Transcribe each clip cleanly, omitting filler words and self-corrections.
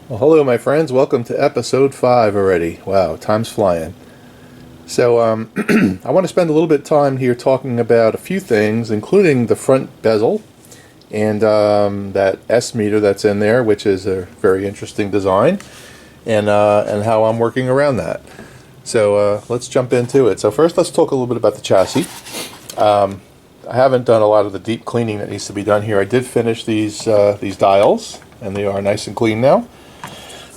Well, hello, my friends. Welcome to episode 5 already. Wow, time's flying. So, I want to spend a little bit of time here talking about a few things, including the front bezel and that S meter that's in there, which is a very interesting design, and how I'm working around that. So, let's jump into it. So, first, let's talk a little bit about the chassis. I haven't done a lot of the deep cleaning that needs to be done here. I did finish these dials, and they are nice and clean now.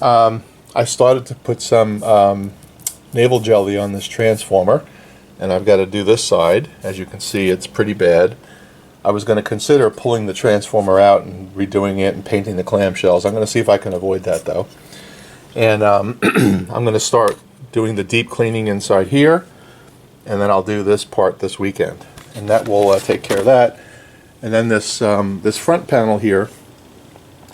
I started to put some navel jelly on this transformer, and I've got to do this side. As you can see, it's pretty bad. I was going to consider pulling the transformer out and redoing it and painting the clamshells. I'm going to see if I can avoid that though. And I'm going to start doing the deep cleaning inside here, and then I'll do this part this weekend, and that will take care of that. And then this this front panel here,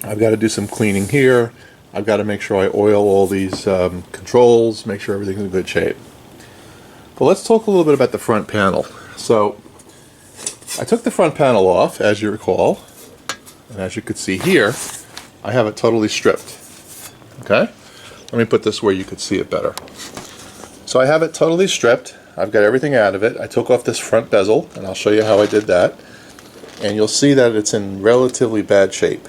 I've got to do some cleaning here. I've got to make sure I oil all these controls, make sure everything's in good shape. But let's talk a little bit about the front panel. So I took the front panel off, as you recall, and as you can see here, I have it totally stripped. Okay? Let me put this where you could see it better. So I have it totally stripped. I've got everything out of it. I took off this front bezel, and I'll show you how I did that. And you'll see that it's in relatively bad shape.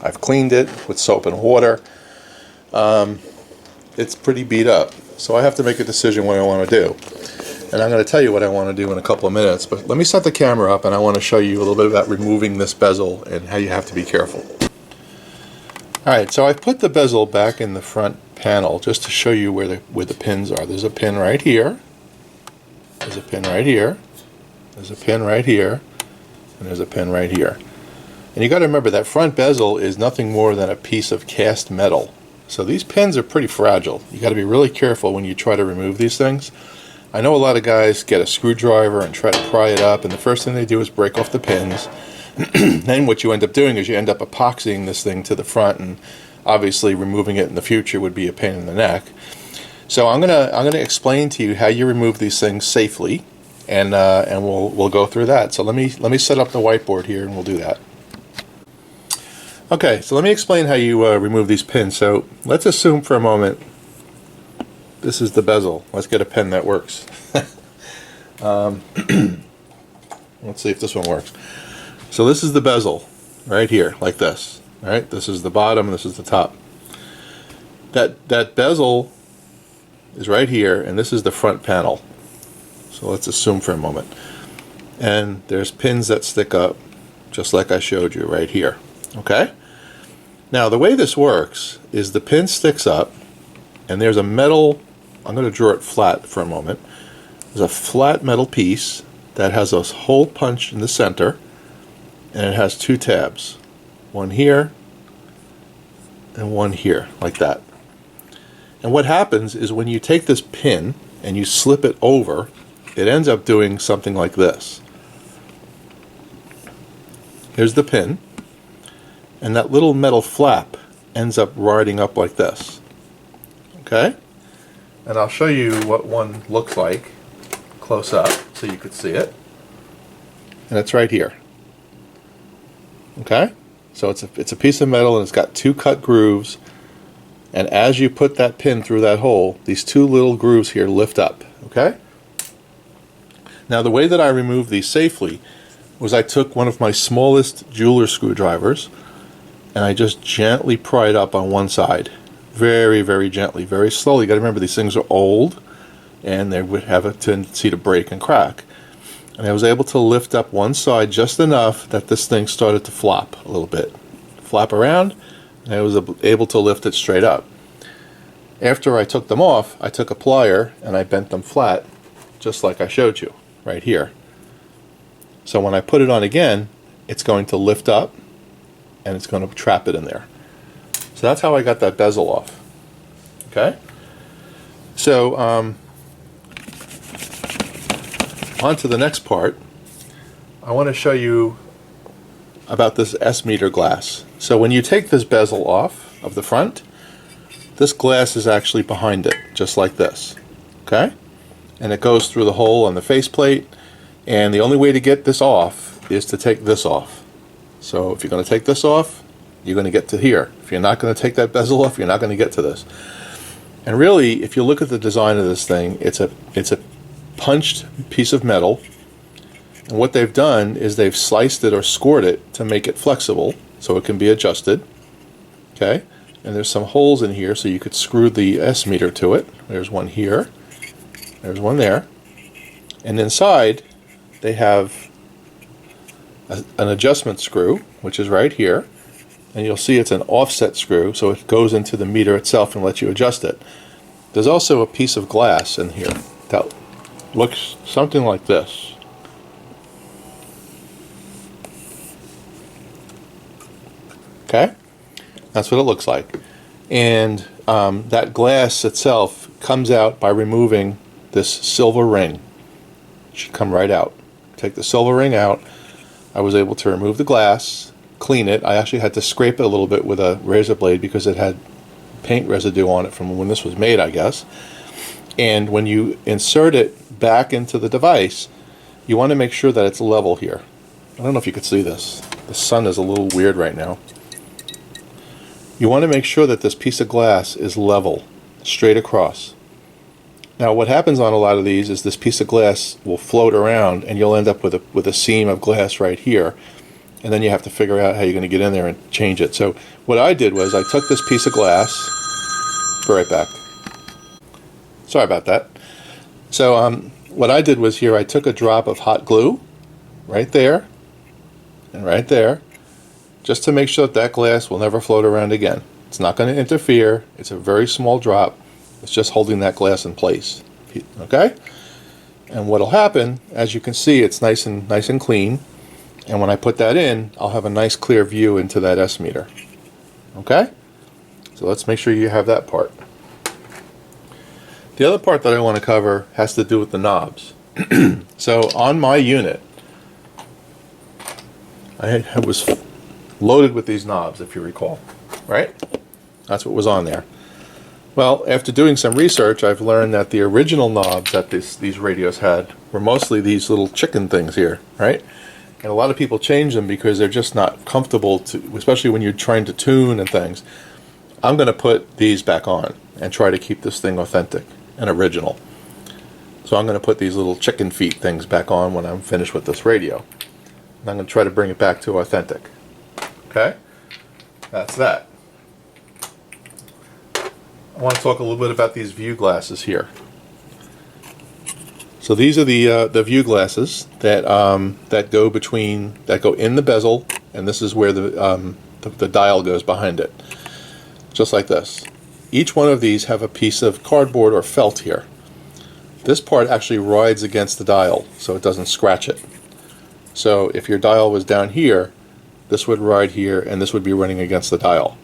I've cleaned it with soap and water. It's pretty beat up, so I have to make a decision what I want to do. And I'm going to tell you what I want to do in a couple of minutes, but let me set the camera up and I want to show you a little bit about removing this bezel and how you have to be careful. Alright, so I've put the bezel back in the front panel just to show you where the pins are. There's a pin right here, there's a pin right here, there's a pin right here, and there's a pin right here. And you got to remember that front bezel is nothing more than a piece of cast metal. So these pins are pretty fragile. You got to be really careful when you try to remove these things. I know a lot of guys get a screwdriver and try to pry it up, and the first thing they do is break off the pins. Then what you end up doing is you end up epoxying this thing to the front, and obviously removing it in the future would be a pain in the neck. So I'm gonna explain to you how you remove these things safely, and we'll go through that. So let me set up the whiteboard here, and we'll do that. Okay, so let me explain how you remove these pins. So let's assume for a moment this is the bezel. Let's get a pen that works. Let's see if this one works. So this is the bezel right here, like this. All right, this is the bottom, this is the top. That bezel is right here, and this is the front panel. So let's assume for a moment. And there's pins that stick up, just like I showed you right here. Okay? Now the way this works is the pin sticks up, and there's a metal, I'm going to draw it flat for a moment. There's a flat metal piece that has a hole punch in the center, and it has two tabs. One here, and one here, like that. And what happens is when you take this pin and you slip it over, it ends up doing something like this. Here's the pin. And that little metal flap ends up riding up like this. Okay? And I'll show you what one looks like close up so you could see it. And it's right here. Okay? So it's a piece of metal, and it's got two cut grooves, and as you put that pin through that hole, these two little grooves here lift up. Okay? Now the way that I removed these safely was I took one of my smallest jeweler screwdrivers, and I just gently pry it up on one side. Very, very gently, very slowly. You got to remember, these things are old, and they would have a tendency to break and crack. And I was able to lift up one side just enough that this thing started to flop a little bit. Flap around, and I was able to lift it straight up. After I took them off, I took a plier and I bent them flat, just like I showed you, right here. So when I put it on again, it's going to lift up, and it's going to trap it in there. So that's how I got that bezel off. Okay? So on to the next part. I want to show you about this S meter glass. So when you take this bezel off of the front, this glass is actually behind it, just like this. Okay? And it goes through the hole on the faceplate, and the only way to get this off is to take this off. So if you're going to take this off, you're going to get to here. If you're not going to take that bezel off, you're not going to get to this. And really, if you look at the design of this thing, it's a punched piece of metal. And what they've done is they've sliced it or scored it to make it flexible so it can be adjusted. Okay? And there's some holes in here so you could screw the S meter to it. There's one here. There's one there. And inside, they have an adjustment screw, which is right here. And you'll see it's an offset screw, so it goes into the meter itself and lets you adjust it. There's also a piece of glass in here that looks something like this. Okay? That's what it looks like. And that glass itself comes out by removing this silver ring. It should come right out. Take the silver ring out. I was able to remove the glass, clean it. I actually had to scrape it a little bit with a razor blade because it had paint residue on it from when this was made, I guess. And when you insert it back into the device, you want to make sure that it's level here. I don't know if you could see this. The sun is a little weird right now. You want to make sure that this piece of glass is level, straight across. Now what happens on a lot of these is this piece of glass will float around and you'll end up with a seam of glass right here. And then you have to figure out how you're going to get in there and change it. So what I did was I took this piece of glass, be right back. Sorry about that. So what I did was here I took a drop of hot glue right there and right there, just to make sure that that glass will never float around again. It's not going to interfere. It's a very small drop. It's just holding that glass in place. Okay? And what'll happen, as you can see, it's nice and clean. And when I put that in, I'll have a nice clear view into that S meter. Okay? So let's make sure you have that part. The other part that I want to cover has to do with the knobs. So on my unit, I was loaded with these knobs, if you recall, right? That's what was on there. Well, after doing some research, I've learned that the original knobs that these radios had were mostly these little chicken things here, right? And a lot of people change them because they're just not comfortable, especially when you're trying to tune and things. I'm going to put these back on and try to keep this thing authentic and original. So I'm going to put these little chicken feet things back on when I'm finished with this radio. And I'm going to try to bring it back to authentic. Okay? That's that. I want to talk a little bit about these view glasses here. So these are the view glasses that go in the bezel, and this is where the dial goes behind it, just like this. Each one of these have a piece of cardboard or felt here. This part actually rides against the dial, so it doesn't scratch it. So if your dial was down here, this would ride here, and this would be running against the dial.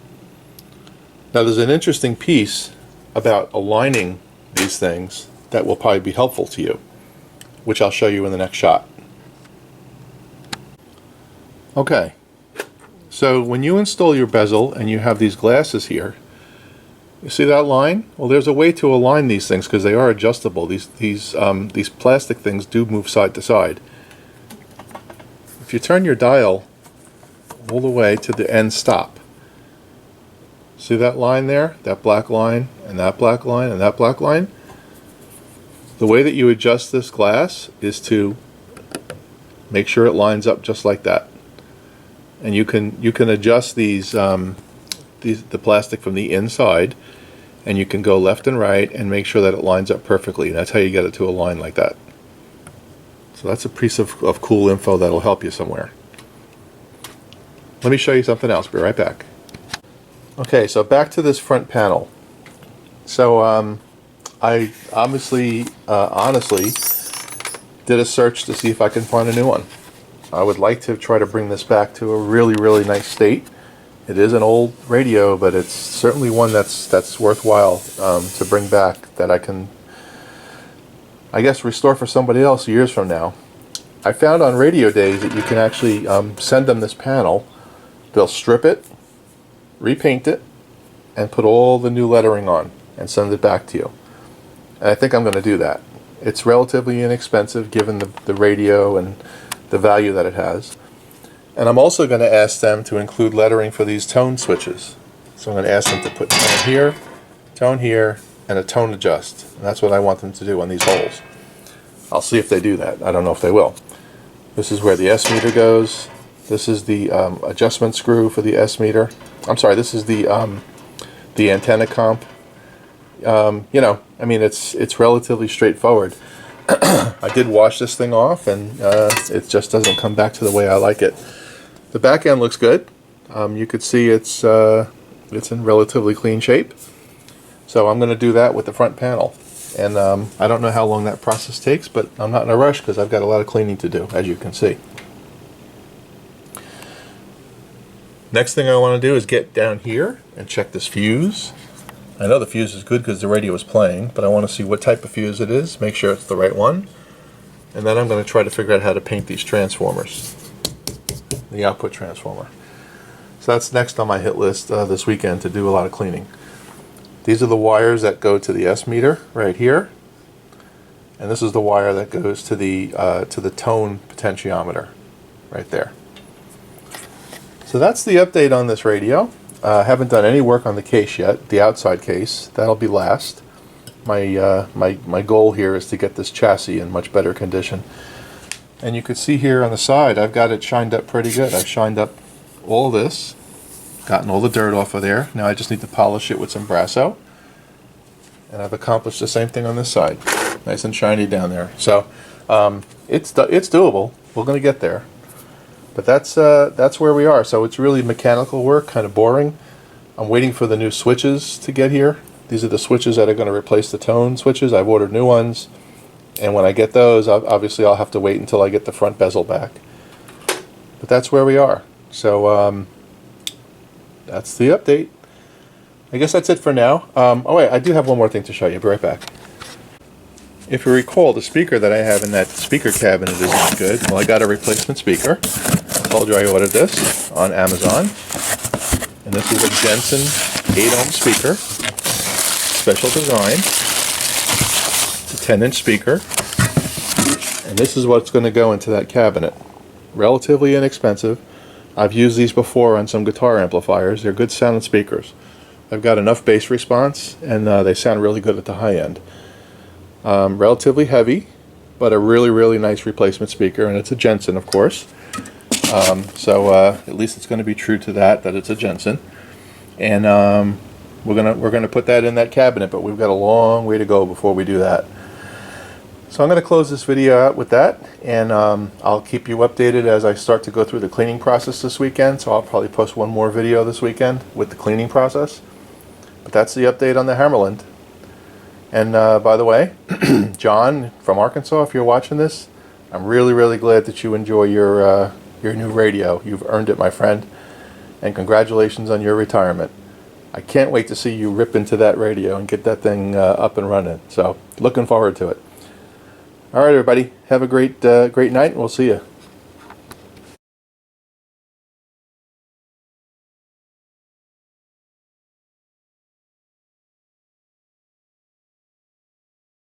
Now there's an interesting piece about aligning these things that will probably be helpful to you, which I'll show you in the next shot. Okay, so when you install your bezel and you have these glasses here, you see that line? Well, there's a way to align these things because they are adjustable. These plastic things do move side to side. If you turn your dial all the way to the end stop, see that line there? That black line, and that black line, and that black line? The way that you adjust this glass is to make sure it lines up just like that. And you can adjust the plastic from the inside, and you can go left and right and make sure that it lines up perfectly. And that's how you get it to align like that. So that's a piece of cool info that'll help you somewhere. Let me show you something else. Be right back. Okay, so back to this front panel. So I honestly did a search to see if I can find a new one. I would like to try to bring this back to a really nice state. It is an old radio, but it's certainly one that's worthwhile to bring back, that I can, I guess, restore for somebody else years from now. I found on Radio Days that you can actually send them this panel. They'll strip it, repaint it, and put all the new lettering on and send it back to you. And I think I'm going to do that. It's relatively inexpensive given the radio and the value that it has. And I'm also going to ask them to include lettering for these tone switches. So I'm going to ask them to put tone here, and a tone adjust. And that's what I want them to do on these holes. I'll see if they do that. I don't know if they will. This is where the S meter goes. This is the adjustment screw for the S meter. I'm sorry, this is the antenna comp. You know, I mean, it's relatively straightforward. I did wash this thing off, and it just doesn't come back to the way I like it. The back end looks good. You could see it's in relatively clean shape. So I'm going to do that with the front panel. And I don't know how long that process takes, but I'm not in a rush because I've got a lot of cleaning to do, as you can see. Next thing I want to do is get down here and check this fuse. I know the fuse is good because the radio is playing, but I want to see what type of fuse it is, make sure it's the right one. And then I'm going to try to figure out how to paint these transformers, the output transformer. So that's next on my hit list this weekend, to do a lot of cleaning. These are the wires that go to the S meter right here, and this is the wire that goes to the tone potentiometer right there. So that's the update on this radio. I haven't done any work on the case yet, the outside case. That'll be last. My goal here is to get this chassis in much better condition. And you can see here on the side, I've got it shined up pretty good. I've shined up all this, gotten all the dirt off of there. Now I just need to polish it with some Brasso. And I've accomplished the same thing on this side. Nice and shiny down there. So it's doable. We're going to get there. But that's where we are. So it's really mechanical work, kind of boring. I'm waiting for the new switches to get here. These are the switches that are going to replace the tone switches. I've ordered new ones. And when I get those, obviously I'll have to wait until I get the front bezel back. But that's where we are. So that's the update. I guess that's it for now. Oh wait, I do have one more thing to show you. I'll be right back. If you recall, the speaker that I have in that speaker cabinet isn't good. Well, I got a replacement speaker. I told you I ordered this on Amazon. And this is a Jensen 8-ohm speaker. Special design. It's a 10-inch speaker. And this is what's going to go into that cabinet. Relatively inexpensive. I've used these before on some guitar amplifiers. They're good sounding speakers. I've got enough bass response, and they sound really good at the high end. Relatively heavy, but a really, really nice replacement speaker, and it's a Jensen, of course. So at least it's going to be true to that it's a Jensen. And we're gonna put that in that cabinet, but we've got a long way to go before we do that. So I'm going to close this video out with that, and I'll keep you updated as I start to go through the cleaning process this weekend. So I'll probably post one more video this weekend with the cleaning process. But that's the update on the Hammarlund. And by the way, John from Arkansas, if you're watching this, I'm really, really glad that you enjoy your new radio. You've earned it, my friend. And congratulations on your retirement. I can't wait to see you rip into that radio and get that thing up and running. So looking forward to it. All right, everybody. Have a great night, and we'll see you.